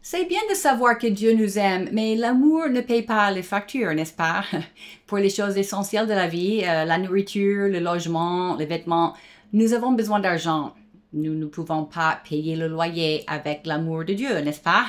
C'est bien de savoir que Dieu nous aime, mais l'amour ne paye pas les factures, n'est-ce pas? Pour les choses essentielles de la vie, la nourriture, le logement, les vêtements, nous avons besoin d'argent. Nous ne pouvons pas payer le loyer avec l'amour de Dieu, n'est-ce pas?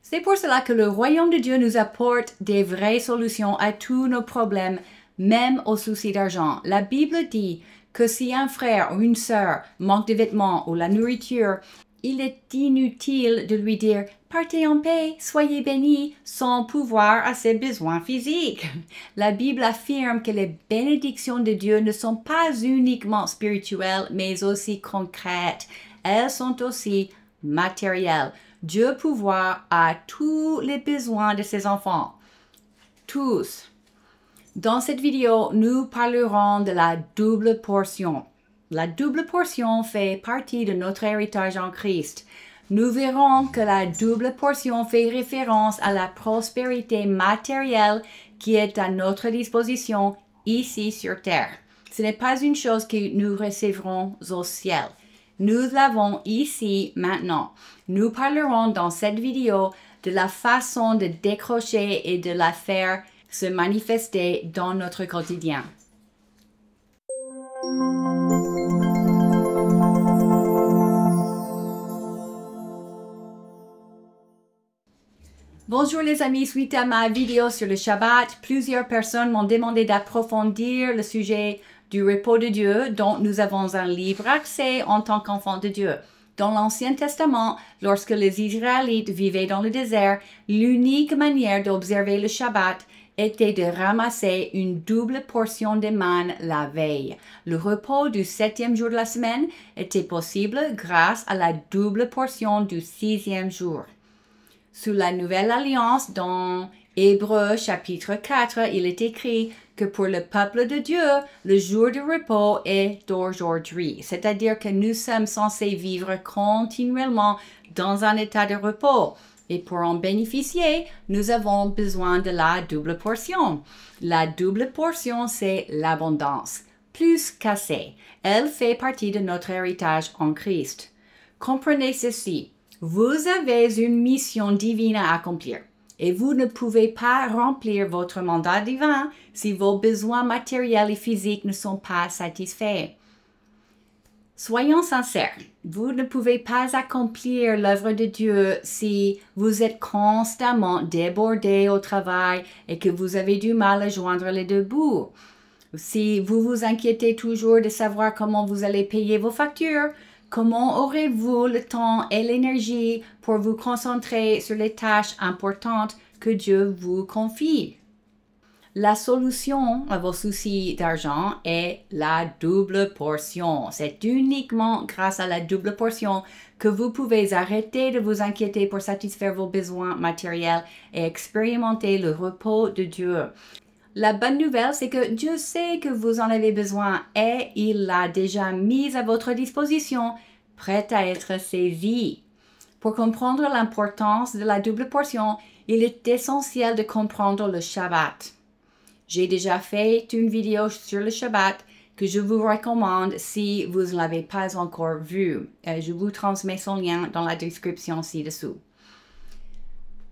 C'est pour cela que le royaume de Dieu nous apporte des vraies solutions à tous nos problèmes, même aux soucis d'argent. La Bible dit que si un frère ou une sœur manque de vêtements ou la nourriture, il est inutile de lui dire « Partez en paix, soyez bénis » sans pouvoir à ses besoins physiques. La Bible affirme que les bénédictions de Dieu ne sont pas uniquement spirituelles, mais aussi concrètes. Elles sont aussi matérielles. Dieu pourvoit à tous les besoins de ses enfants. Tous. Dans cette vidéo, nous parlerons de la double portion. La double portion fait partie de notre héritage en Christ. Nous verrons que la double portion fait référence à la prospérité matérielle qui est à notre disposition ici sur terre. Ce n'est pas une chose que nous recevrons au ciel. Nous l'avons ici maintenant. Nous parlerons dans cette vidéo de la façon de décrocher et de la faire se manifester dans notre quotidien. Bonjour les amis, suite à ma vidéo sur le Shabbat, plusieurs personnes m'ont demandé d'approfondir le sujet du repos de Dieu dont nous avons un libre accès en tant qu'enfants de Dieu. Dans l'Ancien Testament, lorsque les Israélites vivaient dans le désert, l'unique manière d'observer le Shabbat était de ramasser une double portion de manne la veille. Le repos du 7e jour de la semaine était possible grâce à la double portion du 6e jour. Sous la Nouvelle Alliance, dans Hébreux chapitre 4, il est écrit que pour le peuple de Dieu, le jour de repos est d'aujourd'hui. C'est-à-dire que nous sommes censés vivre continuellement dans un état de repos. Et pour en bénéficier, nous avons besoin de la double portion. La double portion, c'est l'abondance, plus qu'assez. Elle fait partie de notre héritage en Christ. Comprenez ceci. Vous avez une mission divine à accomplir et vous ne pouvez pas remplir votre mandat divin si vos besoins matériels et physiques ne sont pas satisfaits. Soyons sincères, vous ne pouvez pas accomplir l'œuvre de Dieu si vous êtes constamment débordé au travail et que vous avez du mal à joindre les deux bouts. Si vous vous inquiétez toujours de savoir comment vous allez payer vos factures, comment aurez-vous le temps et l'énergie pour vous concentrer sur les tâches importantes que Dieu vous confie? La solution à vos soucis d'argent est la double portion. C'est uniquement grâce à la double portion que vous pouvez arrêter de vous inquiéter pour satisfaire vos besoins matériels et expérimenter le repos de Dieu. La bonne nouvelle, c'est que Dieu sait que vous en avez besoin et il l'a déjà mis à votre disposition, prêt à être saisi. Pour comprendre l'importance de la double portion, il est essentiel de comprendre le Shabbat. J'ai déjà fait une vidéo sur le Shabbat que je vous recommande si vous ne l'avez pas encore vue. Je vous transmets son lien dans la description ci-dessous.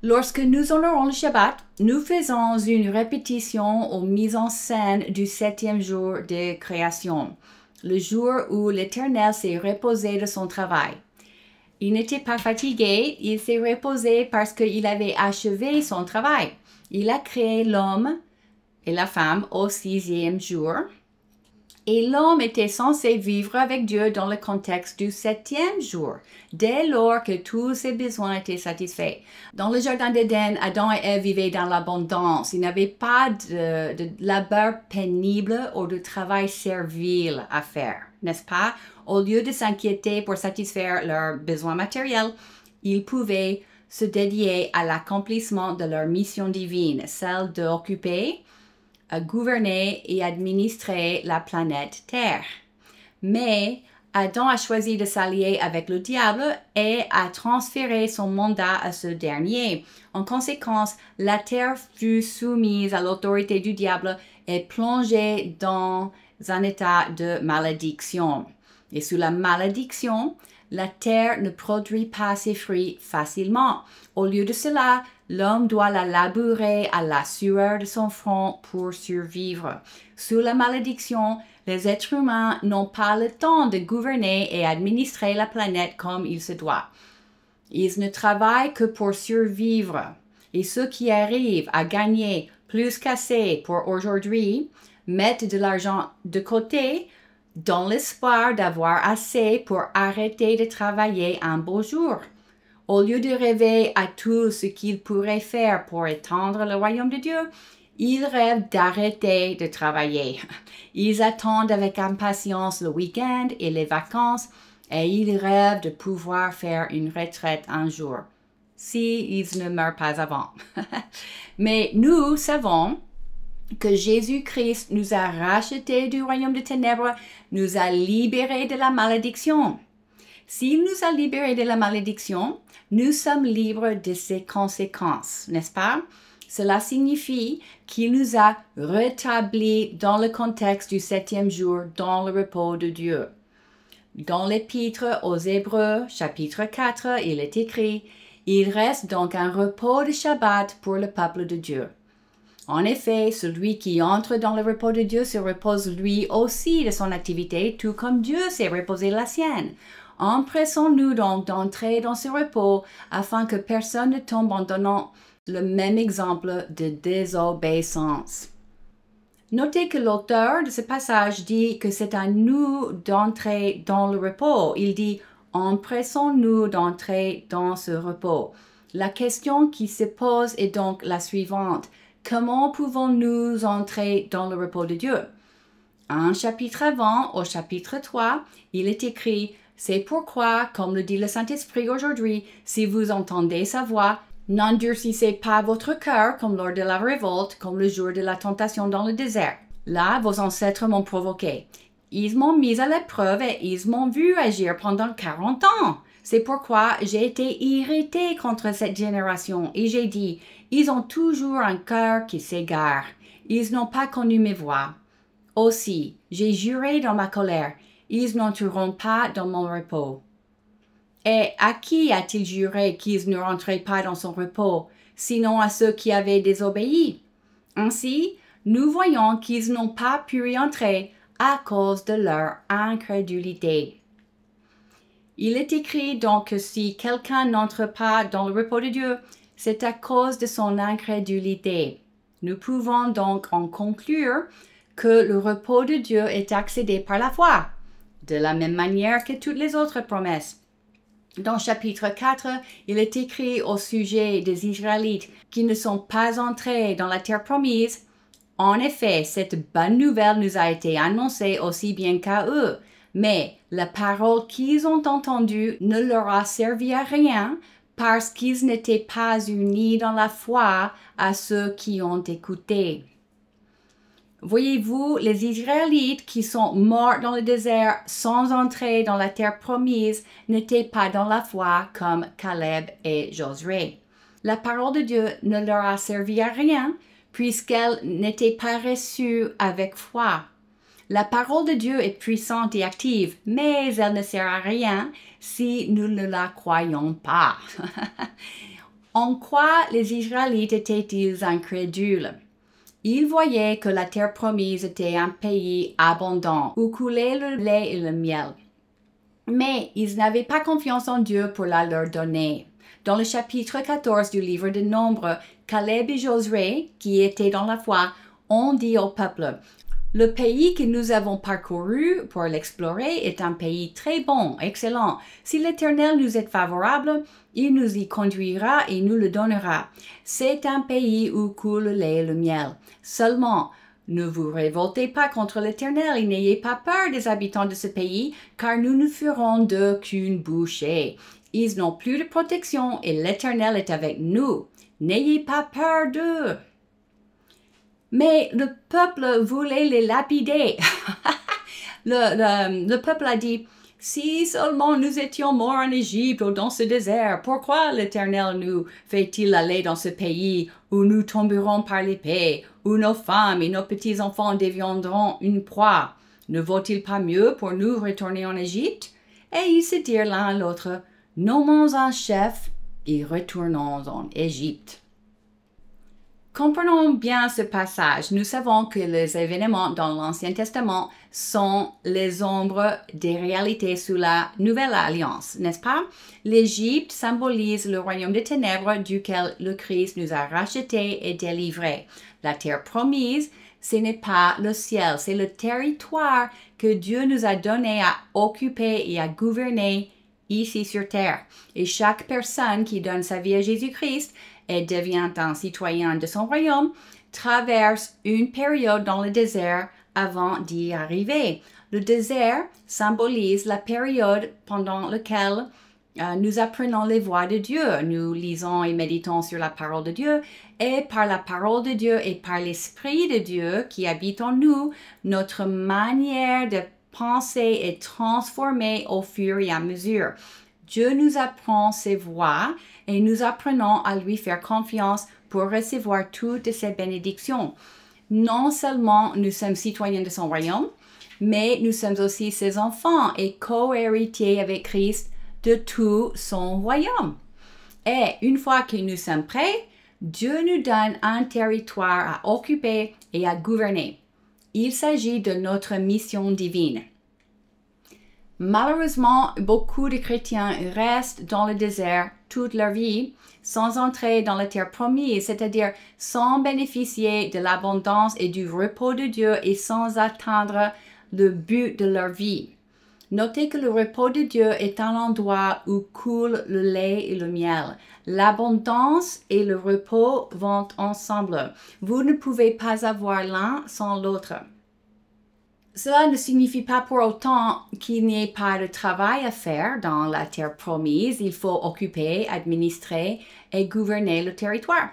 Lorsque nous honorons le Shabbat, nous faisons une répétition aux mises en scène du 7e jour de création, le jour où l'Éternel s'est reposé de son travail. Il n'était pas fatigué, il s'est reposé parce qu'il avait achevé son travail. Il a créé l'homme et la femme au 6e jour. Et l'homme était censé vivre avec Dieu dans le contexte du 7e jour, dès lors que tous ses besoins étaient satisfaits. Dans le jardin d'Éden, Adam et Ève vivaient dans l'abondance. Ils n'avaient pas de labeur pénible ou de travail servile à faire, n'est-ce pas? Au lieu de s'inquiéter pour satisfaire leurs besoins matériels, ils pouvaient se dédier à l'accomplissement de leur mission divine, celle d'occuper, à gouverner et administrer la planète Terre. Mais Adam a choisi de s'allier avec le diable et a transféré son mandat à ce dernier. En conséquence, la Terre fut soumise à l'autorité du diable et plongée dans un état de malédiction. Et sous la malédiction, la terre ne produit pas ses fruits facilement. Au lieu de cela, l'homme doit la labourer à la sueur de son front pour survivre. Sous la malédiction, les êtres humains n'ont pas le temps de gouverner et administrer la planète comme il se doit. Ils ne travaillent que pour survivre. Et ceux qui arrivent à gagner plus qu'assez pour aujourd'hui mettent de l'argent de côté dans l'espoir d'avoir assez pour arrêter de travailler un beau jour. Au lieu de rêver à tout ce qu'ils pourraient faire pour étendre le royaume de Dieu, ils rêvent d'arrêter de travailler. Ils attendent avec impatience le week-end et les vacances et ils rêvent de pouvoir faire une retraite un jour, si ils ne meurent pas avant. Mais nous savons que Jésus-Christ nous a rachetés du royaume des ténèbres, nous a libérés de la malédiction. S'il nous a libérés de la malédiction, nous sommes libres de ses conséquences, n'est-ce pas? Cela signifie qu'il nous a rétablis dans le contexte du 7e jour, dans le repos de Dieu. Dans l'Épître aux Hébreux, chapitre 4, il est écrit « Il reste donc un repos de Shabbat pour le peuple de Dieu. » En effet, celui qui entre dans le repos de Dieu se repose lui aussi de son activité, tout comme Dieu s'est reposé la sienne. Empressons-nous donc d'entrer dans ce repos afin que personne ne tombe en donnant le même exemple de désobéissance. Notez que l'auteur de ce passage dit que c'est à nous d'entrer dans le repos. Il dit « Empressons-nous d'entrer dans ce repos ». La question qui se pose est donc la suivante. Comment pouvons-nous entrer dans le repos de Dieu? Un chapitre avant, au chapitre 3, il est écrit « C'est pourquoi, comme le dit le Saint-Esprit aujourd'hui, si vous entendez sa voix, n'endurcissez pas votre cœur comme lors de la révolte, comme le jour de la tentation dans le désert. Là, vos ancêtres m'ont provoqué. Ils m'ont mis à l'épreuve et ils m'ont vu agir pendant 40 ans. C'est pourquoi j'ai été irrité contre cette génération et j'ai dit, ils ont toujours un cœur qui s'égare. Ils n'ont pas connu mes voies. Aussi, j'ai juré dans ma colère, ils n'entreront pas dans mon repos. Et à qui a-t-il juré qu'ils ne rentreraient pas dans son repos, sinon à ceux qui avaient désobéi? Ainsi, nous voyons qu'ils n'ont pas pu y entrer à cause de leur incrédulité. Il est écrit donc que si quelqu'un n'entre pas dans le repos de Dieu, c'est à cause de son incrédulité. Nous pouvons donc en conclure que le repos de Dieu est accédé par la foi, de la même manière que toutes les autres promesses. Dans chapitre 4, il est écrit au sujet des Israélites qui ne sont pas entrés dans la terre promise. En effet, cette bonne nouvelle nous a été annoncée aussi bien qu'à eux, mais la parole qu'ils ont entendue ne leur a servi à rien parce qu'ils n'étaient pas unis dans la foi à ceux qui ont écouté. Voyez-vous, les Israélites qui sont morts dans le désert sans entrer dans la terre promise n'étaient pas dans la foi comme Caleb et Josué. La parole de Dieu ne leur a servi à rien puisqu'elle n'était pas reçue avec foi. La parole de Dieu est puissante et active, mais elle ne sert à rien si nous ne la croyons pas. En quoi les Israélites étaient-ils incrédules? Ils voyaient que la terre promise était un pays abondant où coulait le lait et le miel. Mais ils n'avaient pas confiance en Dieu pour la leur donner. Dans le chapitre 14 du livre de Nombres, Caleb et Josué, qui étaient dans la foi, ont dit au peuple, « Le pays que nous avons parcouru pour l'explorer est un pays très bon, excellent. Si l'Éternel nous est favorable, il nous y conduira et nous le donnera. C'est un pays où coule le lait et le miel. Seulement, ne vous révoltez pas contre l'Éternel et n'ayez pas peur des habitants de ce pays, car nous ne ferons d'eux qu'une bouchée. Ils n'ont plus de protection et l'Éternel est avec nous. N'ayez pas peur d'eux. » Mais le peuple voulait les lapider. le peuple a dit, « Si seulement nous étions morts en Égypte ou dans ce désert, pourquoi l'Éternel nous fait-il aller dans ce pays où nous tomberons par l'épée, où nos femmes et nos petits-enfants deviendront une proie? Ne vaut-il pas mieux pour nous retourner en Égypte? Et ils se dirent l'un à l'autre, nommons un chef et retournons en Égypte. Comprenons bien ce passage. Nous savons que les événements dans l'Ancien Testament sont les ombres des réalités sous la Nouvelle Alliance, n'est-ce pas? L'Égypte symbolise le royaume des ténèbres duquel le Christ nous a rachetés et délivrés. La terre promise, ce n'est pas le ciel, c'est le territoire que Dieu nous a donné à occuper et à gouverner ici sur terre. Et chaque personne qui donne sa vie à Jésus-Christ et devient un citoyen de son royaume, traverse une période dans le désert avant d'y arriver. Le désert symbolise la période pendant laquelle nous apprenons les voies de Dieu. Nous lisons et méditons sur la parole de Dieu et par la parole de Dieu et par l'Esprit de Dieu qui habite en nous, notre manière de penser est transformée au fur et à mesure. Dieu nous apprend ses voies et nous apprenons à lui faire confiance pour recevoir toutes ses bénédictions. Non seulement nous sommes citoyens de son royaume, mais nous sommes aussi ses enfants et co-héritiers avec Christ de tout son royaume. Et une fois que nous sommes prêts, Dieu nous donne un territoire à occuper et à gouverner. Il s'agit de notre mission divine. Malheureusement, beaucoup de chrétiens restent dans le désert toute leur vie sans entrer dans la terre promise, c'est-à-dire sans bénéficier de l'abondance et du repos de Dieu et sans atteindre le but de leur vie. Notez que le repos de Dieu est un endroit où coule le lait et le miel. L'abondance et le repos vont ensemble. Vous ne pouvez pas avoir l'un sans l'autre. Cela ne signifie pas pour autant qu'il n'y ait pas de travail à faire dans la terre promise. Il faut occuper, administrer et gouverner le territoire.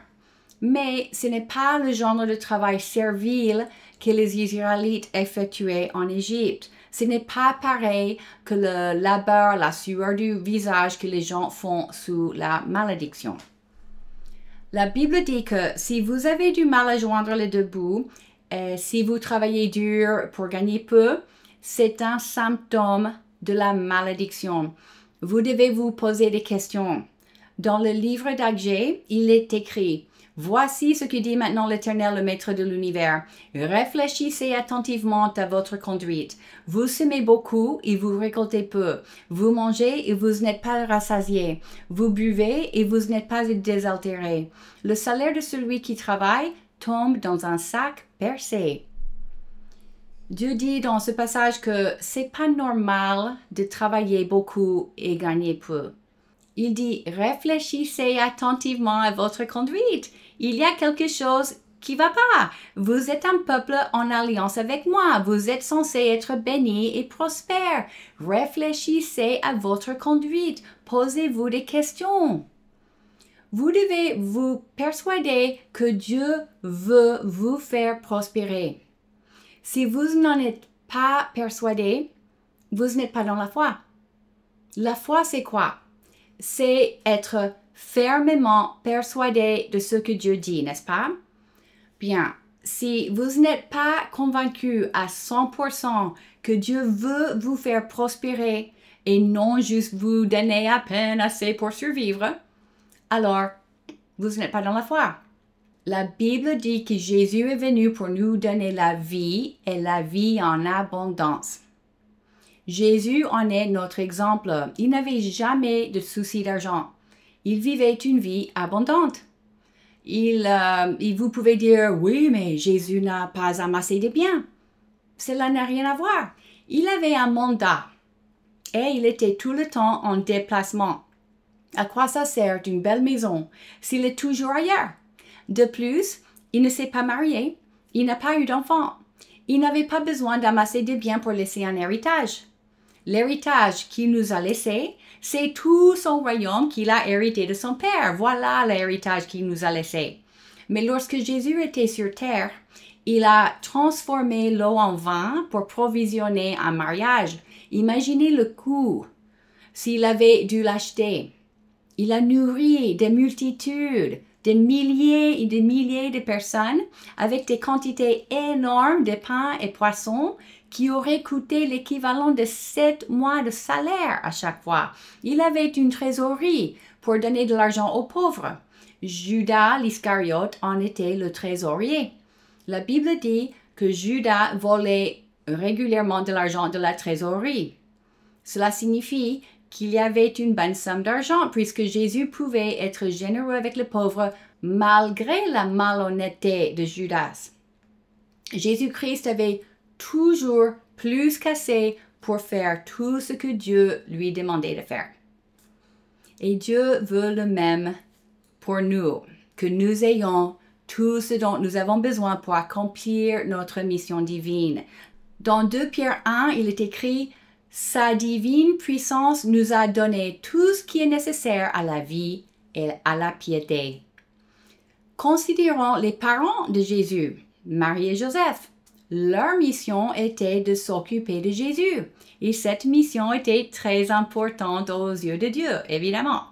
Mais ce n'est pas le genre de travail servile que les Israélites effectuaient en Égypte. Ce n'est pas pareil que le labeur, la sueur du visage que les gens font sous la malédiction. La Bible dit que si vous avez du mal à joindre les deux bouts, et si vous travaillez dur pour gagner peu, c'est un symptôme de la malédiction. Vous devez vous poser des questions. Dans le livre d'Agé, il est écrit « Voici ce que dit maintenant l'Éternel, le Maître de l'univers. Réfléchissez attentivement à votre conduite. Vous semez beaucoup et vous récoltez peu. Vous mangez et vous n'êtes pas rassasiés. Vous buvez et vous n'êtes pas désaltérés. Le salaire de celui qui travaille tombe dans un sac percé. » Dieu dit dans ce passage que c'est pas normal de travailler beaucoup et gagner peu. Il dit « Réfléchissez attentivement à votre conduite. Il y a quelque chose qui va pas. Vous êtes un peuple en alliance avec moi. Vous êtes censé être béni et prospère. Réfléchissez à votre conduite. Posez-vous des questions. » Vous devez vous persuader que Dieu veut vous faire prospérer. Si vous n'en êtes pas persuadé, vous n'êtes pas dans la foi. La foi, c'est quoi? C'est être fermement persuadé de ce que Dieu dit, n'est-ce pas? Bien, si vous n'êtes pas convaincu à 100% que Dieu veut vous faire prospérer et non juste vous donner à peine assez pour survivre, alors vous n'êtes pas dans la foi. La Bible dit que Jésus est venu pour nous donner la vie et la vie en abondance. Jésus en est notre exemple. Il n'avait jamais de souci d'argent. Il vivait une vie abondante. Vous pouvez dire, oui, mais Jésus n'a pas amassé de biens. Cela n'a rien à voir. Il avait un mandat et il était tout le temps en déplacement. À quoi ça sert d'une belle maison s'il est toujours ailleurs? De plus, il ne s'est pas marié. Il n'a pas eu d'enfant. Il n'avait pas besoin d'amasser de biens pour laisser un héritage. L'héritage qu'il nous a laissé, c'est tout son royaume qu'il a hérité de son père. Voilà l'héritage qu'il nous a laissé. Mais lorsque Jésus était sur terre, il a transformé l'eau en vin pour provisionner un mariage. Imaginez le coût s'il avait dû l'acheter. Il a nourri des multitudes, des milliers et des milliers de personnes avec des quantités énormes de pain et poissons qui auraient coûté l'équivalent de 7 mois de salaire à chaque fois. Il avait une trésorerie pour donner de l'argent aux pauvres. Judas l'Iscariote en était le trésorier. La Bible dit que Judas volait régulièrement de l'argent de la trésorerie. Cela signifie qu'il y avait une bonne somme d'argent puisque Jésus pouvait être généreux avec les pauvres malgré la malhonnêteté de Judas. Jésus-Christ avait toujours plus qu'assez pour faire tout ce que Dieu lui demandait de faire. Et Dieu veut le même pour nous, que nous ayons tout ce dont nous avons besoin pour accomplir notre mission divine. Dans 2 Pierre 1, il est écrit « Sa divine puissance nous a donné tout ce qui est nécessaire à la vie et à la piété. » Considérons les parents de Jésus, Marie et Joseph. Leur mission était de s'occuper de Jésus. Et cette mission était très importante aux yeux de Dieu, évidemment.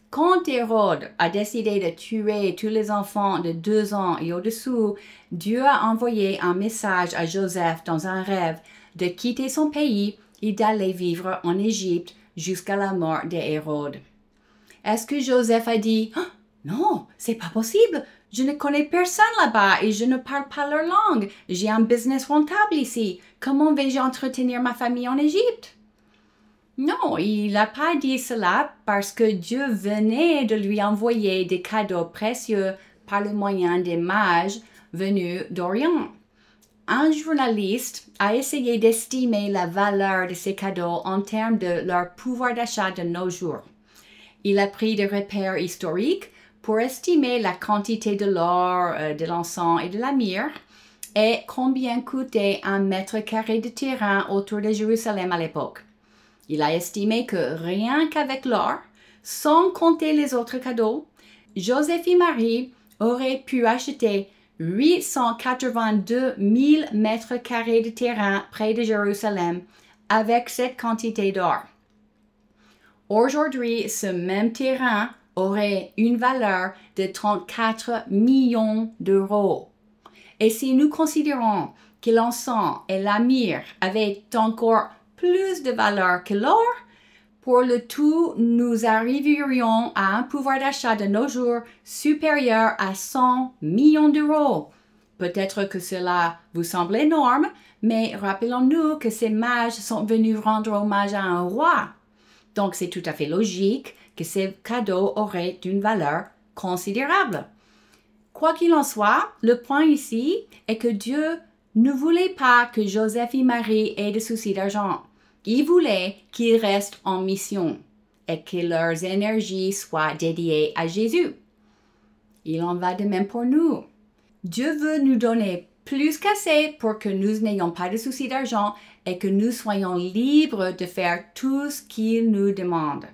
Quand Hérode a décidé de tuer tous les enfants de 2 ans et au-dessous, Dieu a envoyé un message à Joseph dans un rêve de quitter son pays et d'aller vivre en Égypte jusqu'à la mort d'Hérode. Est-ce que Joseph a dit oh, « Non, c'est pas possible, je ne connais personne là-bas et je ne parle pas leur langue. J'ai un business rentable ici. Comment vais-je entretenir ma famille en Égypte? » Non, il n'a pas dit cela parce que Dieu venait de lui envoyer des cadeaux précieux par le moyen des mages venus d'Orient. Un journaliste a essayé d'estimer la valeur de ces cadeaux en termes de leur pouvoir d'achat de nos jours. Il a pris des repères historiques pour estimer la quantité de l'or, de l'encens et de la myrrhe et combien coûtait un mètre carré de terrain autour de Jérusalem à l'époque. Il a estimé que rien qu'avec l'or, sans compter les autres cadeaux, Joseph et Marie auraient pu acheter 882 000 mètres carrés de terrain près de Jérusalem avec cette quantité d'or. Aujourd'hui, ce même terrain aurait une valeur de 34 millions d'euros. Et si nous considérons que l'encens et la myrrhe avaient encore plus de valeur que l'or, pour le tout, nous arriverions à un pouvoir d'achat de nos jours supérieur à 100 millions d'euros. Peut-être que cela vous semble énorme, mais rappelons-nous que ces mages sont venus rendre hommage à un roi. Donc, c'est tout à fait logique que ces cadeaux auraient une valeur considérable. Quoi qu'il en soit, le point ici est que Dieu ne voulait pas que Joseph et Marie aient de soucis d'argent. Il voulait qu'ils restent en mission et que leurs énergies soient dédiées à Jésus. Il en va de même pour nous. Dieu veut nous donner plus qu'assez pour que nous n'ayons pas de soucis d'argent et que nous soyons libres de faire tout ce qu'il nous demande.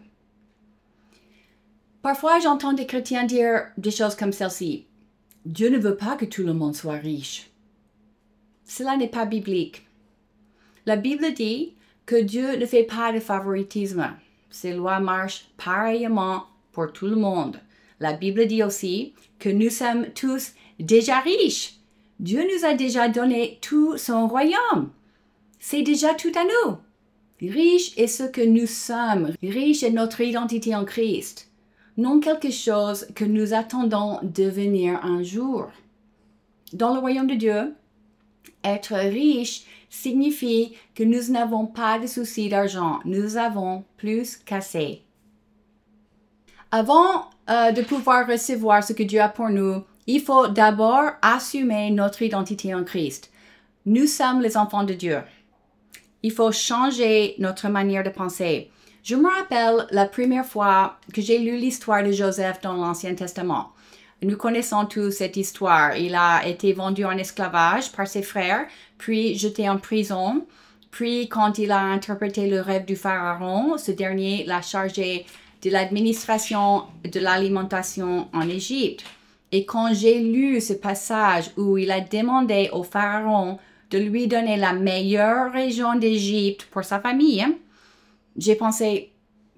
Parfois, j'entends des chrétiens dire des choses comme celle-ci. Dieu ne veut pas que tout le monde soit riche. Cela n'est pas biblique. La Bible dit que Dieu ne fait pas de favoritisme. Ces lois marchent pareillement pour tout le monde. La Bible dit aussi que nous sommes tous déjà riches. Dieu nous a déjà donné tout son royaume. C'est déjà tout à nous. Riche est ce que nous sommes. Riche est notre identité en Christ. Non quelque chose que nous attendons devenir un jour. Dans le royaume de Dieu, être riche signifie que nous n'avons pas de soucis d'argent. Nous avons plus qu'assez. Avant de pouvoir recevoir ce que Dieu a pour nous, il faut d'abord assumer notre identité en Christ. Nous sommes les enfants de Dieu. Il faut changer notre manière de penser. Je me rappelle la première fois que j'ai lu l'histoire de Joseph dans l'Ancien Testament. Nous connaissons tous cette histoire. Il a été vendu en esclavage par ses frères, puis jeté en prison. Puis, quand il a interprété le rêve du pharaon, ce dernier l'a chargé de l'administration de l'alimentation en Égypte. Et quand j'ai lu ce passage où il a demandé au pharaon de lui donner la meilleure région d'Égypte pour sa famille, j'ai pensé,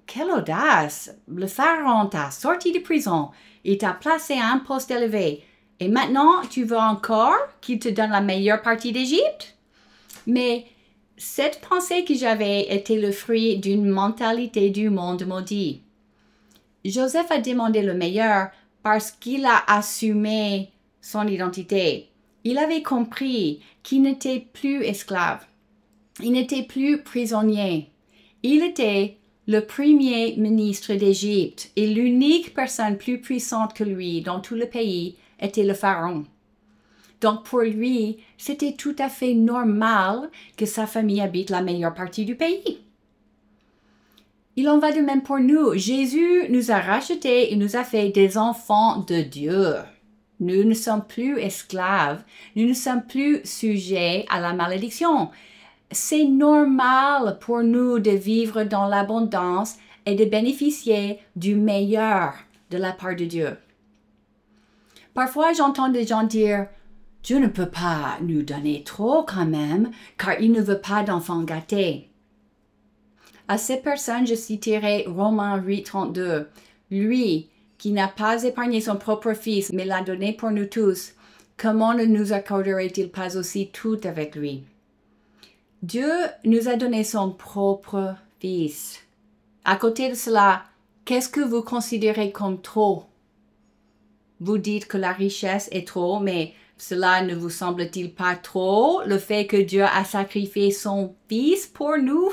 quelle audace! Le pharaon t'a sorti de prison, il t'a placé à un poste élevé. Et maintenant, tu veux encore qu'il te donne la meilleure partie d'Égypte? Mais cette pensée que j'avais était le fruit d'une mentalité du monde maudit. Joseph a demandé le meilleur parce qu'il a assumé son identité. Il avait compris qu'il n'était plus esclave. Il n'était plus prisonnier. Il était le premier ministre d'Égypte et l'unique personne plus puissante que lui dans tout le pays était le pharaon. Donc pour lui, c'était tout à fait normal que sa famille habite la meilleure partie du pays. Il en va de même pour nous. Jésus nous a rachetés et nous a fait des enfants de Dieu. Nous ne sommes plus esclaves. Nous ne sommes plus sujets à la malédiction. C'est normal pour nous de vivre dans l'abondance et de bénéficier du meilleur de la part de Dieu. Parfois, j'entends des gens dire « Dieu ne peut pas nous donner trop quand même, car il ne veut pas d'enfants gâtés. » À ces personnes, je citerai Romains 8, 32. Lui, qui n'a pas épargné son propre fils, mais l'a donné pour nous tous, comment ne nous accorderait-il pas aussi tout avec lui? Dieu nous a donné son propre fils. À côté de cela, qu'est-ce que vous considérez comme trop? Vous dites que la richesse est trop, mais cela ne vous semble-t-il pas trop, le fait que Dieu a sacrifié son fils pour nous?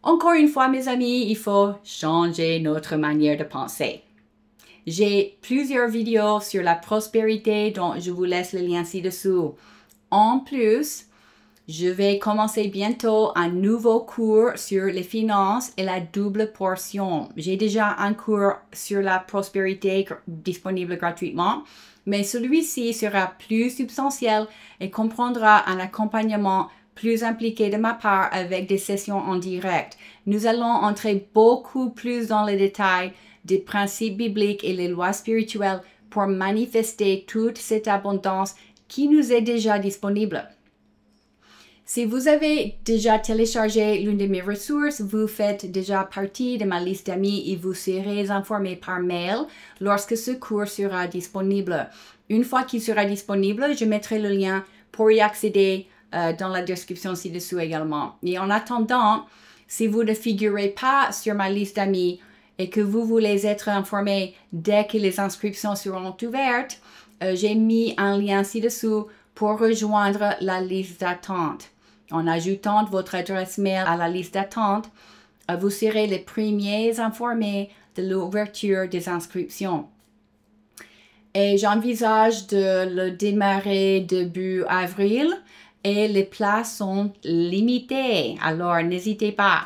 Encore une fois, mes amis, il faut changer notre manière de penser. J'ai plusieurs vidéos sur la prospérité dont je vous laisse le lien ci-dessous. En plus, je vais commencer bientôt un nouveau cours sur les finances et la double portion. J'ai déjà un cours sur la prospérité disponible gratuitement, mais celui-ci sera plus substantiel et comprendra un accompagnement plus impliqué de ma part avec des sessions en direct. Nous allons entrer beaucoup plus dans les détails des principes bibliques et les lois spirituelles pour manifester toute cette abondance qui nous est déjà disponible. Si vous avez déjà téléchargé l'une de mes ressources, vous faites déjà partie de ma liste d'amis et vous serez informé par mail lorsque ce cours sera disponible. Une fois qu'il sera disponible, je mettrai le lien pour y accéder dans la description ci-dessous également. Et en attendant, si vous ne figurez pas sur ma liste d'amis et que vous voulez être informé dès que les inscriptions seront ouvertes, j'ai mis un lien ci-dessous pour rejoindre la liste d'attente. En ajoutant votre adresse mail à la liste d'attente, vous serez les premiers informés de l'ouverture des inscriptions. Et j'envisage de le démarrer début avril et les places sont limitées, alors n'hésitez pas.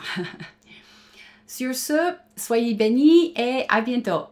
Sur ce, soyez bénis et à bientôt.